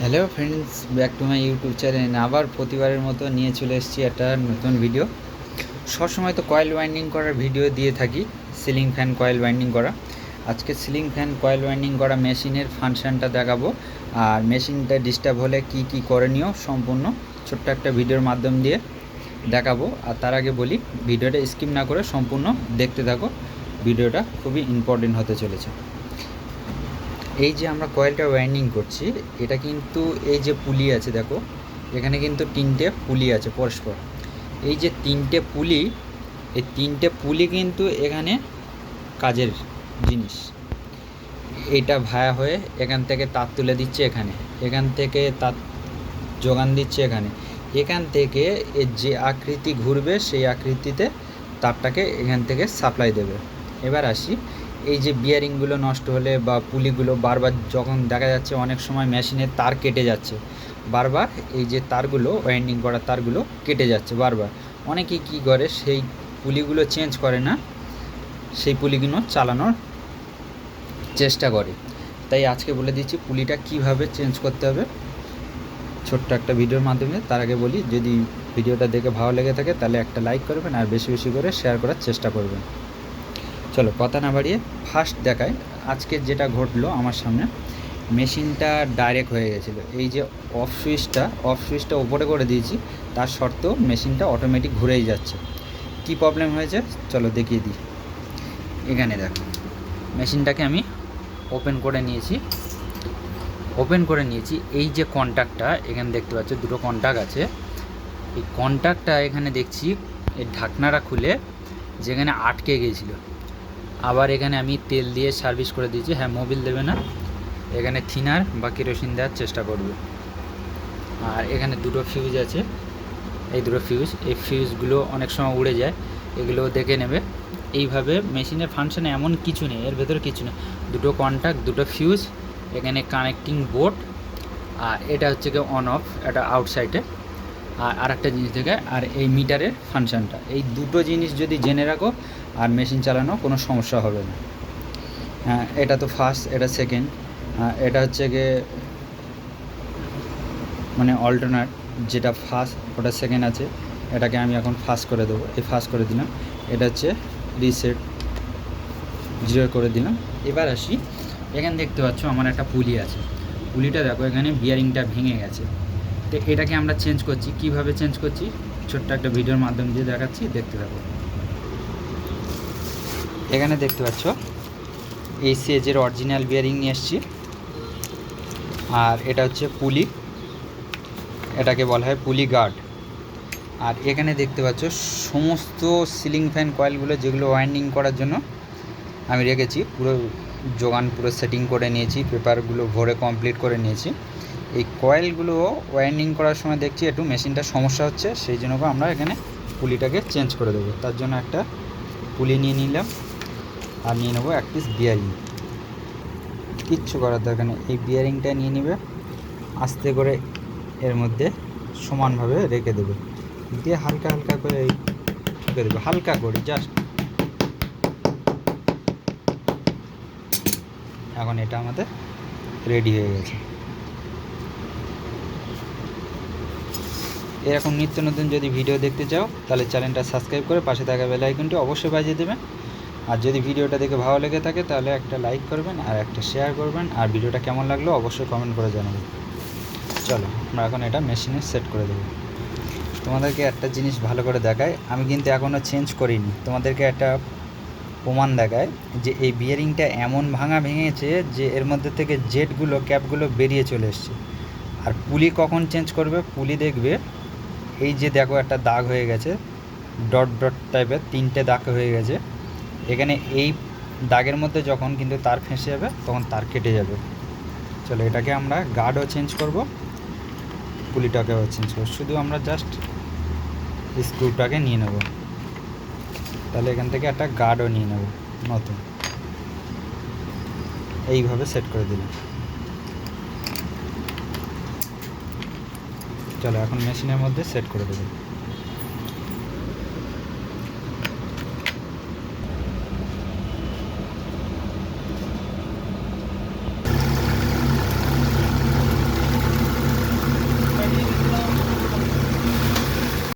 Hello friends, back to my YouTube channel. আবার প্রতিবারের মতো নিয়ে চলে এসেছি একটা নতুন ভিডিও। সবসময় তো কয়েল ওয়াইন্ডিং করার ভিডিও দিয়ে থাকি, সিলিং ফ্যান কয়েল ওয়াইন্ডিং করা। আজকে সিলিং ফ্যান কয়েল ওয়াইন্ডিং করা মেশিনের ফাংশানটা দেখাবো, আর মেশিনটা ডিস্টার্ব হলে কি কি করণীয় সম্পূর্ণ ছোট্ট একটা ভিডিওর মাধ্যম দিয়ে দেখাবো। আর তার আগে বলি, ভিডিওটা স্কিপ না করে সম্পূর্ণ দেখতে থাকো, ভিডিওটা খুবই ইম্পর্টেন্ট হতে চলেছে। এই যে আমরা কয়েলটা ওয়াইন্ডিং করছি, এটা কিন্তু এই যে পুলি আছে, দেখো এখানে কিন্তু তিনটে পুলি আছে পরস্পর। এই যে তিনটে পুলি, এই তিনটে পুলি কিন্তু এখানে কাজের জিনিস। এইটা ভায়া হয়ে এখান থেকে তার তুলে দিচ্ছে এখানে, এখান থেকে তার যোগান দিচ্ছে এখানে, এখান থেকে যে আকৃতি ঘুরবে সেই আকৃতিতে তারটাকে এখান থেকে সাপ্লাই দেবে। এবার আসি, এই যে বিয়ারিংগুলো নষ্ট হলে বা পুলিগুলো বারবার যখন দেখা যাচ্ছে অনেক সময় মেশিনের তার কেটে যাচ্ছে, বারবার এই যে তারগুলো ওয়াইন্ডিং করা তারগুলো কেটে যাচ্ছে বারবার, অনেকেই কী করে সেই পুলিগুলো চেঞ্জ করে না, সেই পুলিগুলো চালানোর চেষ্টা করে। তাই আজকে বলে দিচ্ছি পুলিটা কিভাবে চেঞ্জ করতে হবে ছোট্ট একটা ভিডিওর মাধ্যমে। তার আগে বলি, যদি ভিডিওটা দেখে ভালো লেগে থাকে তাহলে একটা লাইক করবেন আর বেশি বেশি করে শেয়ার করার চেষ্টা করবেন। চলো কথা না বাড়িয়ে ফার্স্ট দেখায় আজকে যেটা ঘটলো আমার সামনে। মেশিনটা ডাইরেক্ট হয়ে গেছিলো, এই যে অফ সুইচটা ওপরে করে দিয়েছি, তার সত্ত্বেও মেশিনটা অটোমেটিক ঘুরেই যাচ্ছে। কি প্রবলেম হয়েছে চলো দেখিয়ে দিই। এখানে দেখো মেশিনটাকে আমি ওপেন করে নিয়েছি। এই যে কন্ট্যাক্টটা এখানে দেখতে পাচ্ছ, দুটো কন্ট্যাক্ট আছে। এই কন্ট্যাক্টটা এখানে দেখছি এই ঢাকনাটা খুলে যেখানে আটকে গিয়েছিলো, আবার এখানে আমি তেল দিয়ে সার্ভিস করে দিয়েছি। হ্যাঁ, মোবিল দেবে না, এখানে থিনার বা কেরোসিন দেওয়ার চেষ্টা করবে। আর এখানে দুটো ফিউজ আছে, এই দুটো ফিউজ, এই ফিউজগুলো অনেক সময় উড়ে যায়, এগুলো দেখে নেবে। এইভাবে মেশিনের ফাংশানে এমন কিছু নেই, এর ভেতরে কিছু নেই, দুটো কন্ট্যাক্ট, দুটো ফিউজ, এখানে কানেক্টিং বোর্ড, আর এটা হচ্ছে কি অন অফ, এটা আউটসাইডে। আর একটা জিনিস দেখে, আর এই মিটারের ফাংশানটা, এই দুটো জিনিস যদি জেনে রাখো আর মেশিন চালানো কোনো সমস্যা হবে না। হ্যাঁ, এটা তো ফার্স্ট, এটা সেকেন্ড, এটা হচ্ছে গিয়ে মানে অল্টারনেট, যেটা ফার্স্ট ওটা সেকেন্ড আছে, এটাকে আমি এখন ফার্স্ট করে দেবো। এই ফার্স্ট করে দিলাম, এটা হচ্ছে রিসেট, 0 করে দিলাম। এবার আসি, এখানে দেখতে পাচ্ছ আমার একটা পুলি আছে, পুলিটা দেখো এখানে বিয়ারিংটা ভেঙে গেছে। তো এটাকে আমরা চেঞ্জ করছি, কিভাবে চেঞ্জ করছি ছোট্ট একটা ভিডিওর মাধ্যম দিয়ে দেখাচ্ছি, দেখতে থাকো। এখানে দেখতে পাচ্ছ এই সিএজের অরিজিনাল বিয়ারিং নিয়ে এসেছি, আর এটা হচ্ছে পুলি, এটাকে বলা হয় পুলি গার্ড। আর এখানে দেখতে পাচ্ছ সমস্ত সিলিং ফ্যান কয়েলগুলো যেগুলো ওয়াইন্ডিং করার জন্য আমি রেখেছি, পুরো যোগান পুরো সেটিং করে নিয়েছি, পেপারগুলো ভরে কমপ্লিট করে নিয়েছি। এই কয়েলগুলো ওয়াইন্ডিং করার সময় দেখছি একটু মেশিনটা সমস্যা হচ্ছে, সেই জন্য আমরা এখানে পুলিটাকে চেঞ্জ করে দেবো। তার জন্য একটা পুলি নিয়ে নিলাম, আর নিয়ে নেবো এক পিস বিয়ারিং। কিচ্ছু করার দরকার নেই, এই বিয়ারিংটা নিয়ে নেবে, আস্তে করে এর মধ্যে সমানভাবে রেখে দেবে, দিয়ে হালকা হালকা করে ঢুকে দেবে, হালকা করে জাস্ট। এখন এটা আমাদের রেডি হয়ে গেছে। এরকম নিত্য নতুন যদি ভিডিও দেখতে চাও তাহলে চ্যানেলটা সাবস্ক্রাইব করে পাশে থাকা বেল আইকনটি অবশ্যই বাজিয়ে দেবেন। আর যদি ভিডিওটা দেখে ভালো লেগে থাকে তাহলে একটা লাইক করবেন আর একটা শেয়ার করবেন, আর ভিডিওটা কেমন লাগলো অবশ্যই কমেন্ট করে জানাবেন। চলো আমরা এখন এটা মেশিনে সেট করে দেবো। তোমাদেরকে একটা জিনিস ভালো করে দেখায়, আমি কিন্তু এখনও চেঞ্জ করিনি, তোমাদেরকে একটা প্রমাণ দেখায় যে এই বিয়ারিংটা এমন ভেঙেছে যে এর মধ্যে থেকে জেটগুলো ক্যাপগুলো বেরিয়ে চলে এসছে। আর পুলি কখন চেঞ্জ করবে, পুলি দেখবে এই যে দেখো একটা দাগ হয়ে গেছে, ডট ডট টাইপের 3টে দাগ হয়ে গেছে, এখানে এই দাগের মধ্যে যখন কিন্তু তার ফেঁসে যাবে তখন তার কেটে যাবে। চলো এটাকে আমরা গার্ডও চেঞ্জ করব, পুলিটাকেও চেঞ্জ করব, শুধু আমরা জাস্ট স্ক্রুটাকে নিয়ে নেব, তাহলে এখান থেকে একটা গার্ডও নিয়ে নেব নতুন, এইভাবে সেট করে দিলাম। চলো এখন মেশিনের মধ্যে সেট করে দেবো।